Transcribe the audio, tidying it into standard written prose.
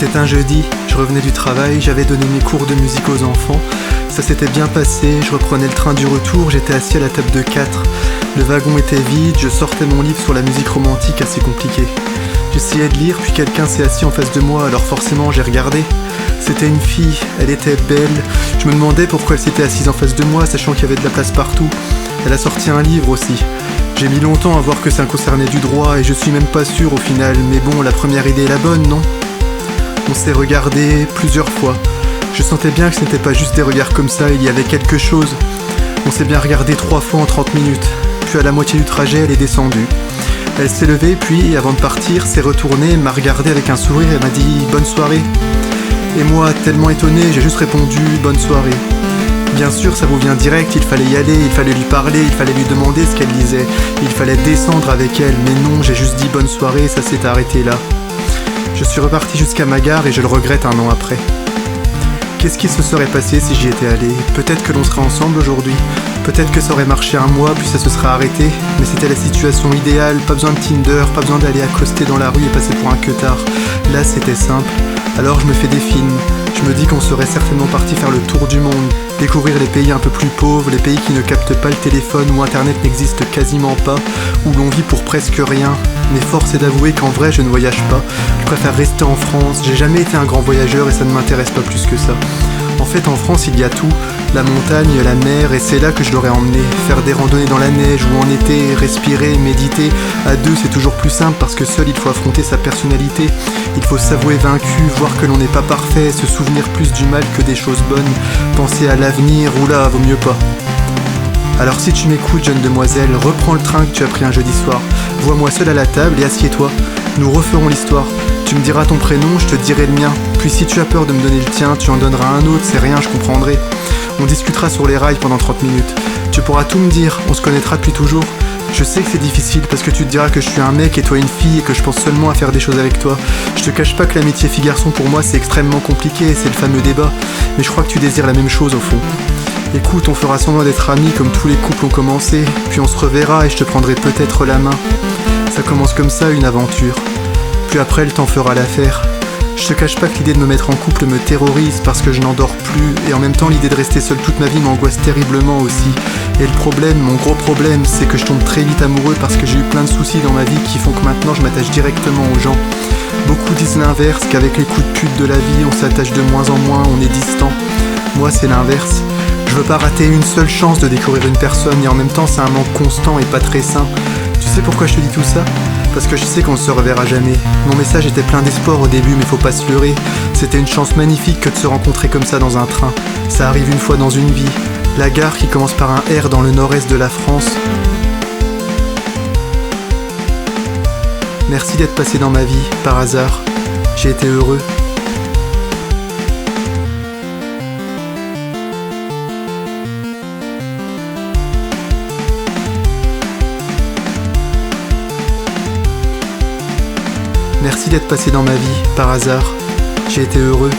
C'était un jeudi, je revenais du travail, j'avais donné mes cours de musique aux enfants. Ça s'était bien passé, je reprenais le train du retour, j'étais assis à la table de 4. Le wagon était vide, je sortais mon livre sur la musique romantique assez compliquée. J'essayais de lire, puis quelqu'un s'est assis en face de moi, alors forcément j'ai regardé. C'était une fille, elle était belle. Je me demandais pourquoi elle s'était assise en face de moi, sachant qu'il y avait de la place partout. Elle a sorti un livre aussi. J'ai mis longtemps à voir que ça concernait du droit, et je suis même pas sûr au final, mais bon, la première idée est la bonne, non ? On s'est regardé plusieurs fois. Je sentais bien que ce n'était pas juste des regards comme ça, il y avait quelque chose. On s'est bien regardé 3 fois en 30 minutes. Puis à la moitié du trajet, elle est descendue. Elle s'est levée, puis avant de partir, s'est retournée, m'a regardé avec un sourire et m'a dit « Bonne soirée ». Et moi, tellement étonné, j'ai juste répondu « Bonne soirée ». Bien sûr, ça vous vient direct, il fallait y aller, il fallait lui parler, il fallait lui demander ce qu'elle disait. Il fallait descendre avec elle, mais non, j'ai juste dit « Bonne soirée » et ça s'est arrêté là. Je suis reparti jusqu'à ma gare et je le regrette un an après. Qu'est-ce qui se serait passé si j'y étais allé ? Peut-être que l'on serait ensemble aujourd'hui. Peut-être que ça aurait marché un mois, puis ça se serait arrêté. Mais c'était la situation idéale, pas besoin de Tinder, pas besoin d'aller accoster dans la rue et passer pour un queutard. Là, c'était simple. Alors je me fais des films. Je me dis qu'on serait certainement parti faire le tour du monde, découvrir les pays un peu plus pauvres, les pays qui ne captent pas le téléphone, où internet n'existe quasiment pas, où l'on vit pour presque rien. Mais force est d'avouer qu'en vrai je ne voyage pas, je préfère rester en France, j'ai jamais été un grand voyageur et ça ne m'intéresse pas plus que ça. En fait en France il y a tout, la montagne, la mer, et c'est là que je l'aurais emmené. Faire des randonnées dans la neige ou en été, respirer, méditer. À deux c'est toujours plus simple parce que seul il faut affronter sa personnalité. Il faut s'avouer vaincu, voir que l'on n'est pas parfait, se souvenir plus du mal que des choses bonnes. Penser à l'avenir, oula, vaut mieux pas. Alors si tu m'écoutes, jeune demoiselle, reprends le train que tu as pris un jeudi soir. Vois-moi seul à la table et assieds-toi. Nous referons l'histoire. Tu me diras ton prénom, je te dirai le mien. Puis si tu as peur de me donner le tien, tu en donneras un autre, c'est rien, je comprendrai. On discutera sur les rails pendant 30 minutes. Tu pourras tout me dire, on se connaîtra depuis toujours. Je sais que c'est difficile parce que tu te diras que je suis un mec et toi une fille et que je pense seulement à faire des choses avec toi. Je te cache pas que l'amitié fille-garçon pour moi c'est extrêmement compliqué, c'est le fameux débat. Mais je crois que tu désires la même chose au fond. Écoute, on fera semblant d'être amis comme tous les couples ont commencé, puis on se reverra et je te prendrai peut-être la main. Ça commence comme ça, une aventure. Puis après, le temps fera l'affaire. Je te cache pas que l'idée de me mettre en couple me terrorise parce que je n'en dors plus, et en même temps l'idée de rester seul toute ma vie m'angoisse terriblement aussi. Et le problème, mon gros problème, c'est que je tombe très vite amoureux parce que j'ai eu plein de soucis dans ma vie qui font que maintenant je m'attache directement aux gens. Beaucoup disent l'inverse, qu'avec les coups de pute de la vie, on s'attache de moins en moins, on est distant. Moi, c'est l'inverse. Je veux pas rater une seule chance de découvrir une personne et en même temps c'est un manque constant et pas très sain. Tu sais pourquoi je te dis tout ça ? Parce que je sais qu'on ne se reverra jamais. Mon message était plein d'espoir au début mais faut pas se leurrer. C'était une chance magnifique que de se rencontrer comme ça dans un train. Ça arrive une fois dans une vie. La gare qui commence par un R dans le nord-est de la France. Merci d'être passé dans ma vie, par hasard. J'ai été heureux. Merci d'être passé dans ma vie, par hasard. J'ai été heureux.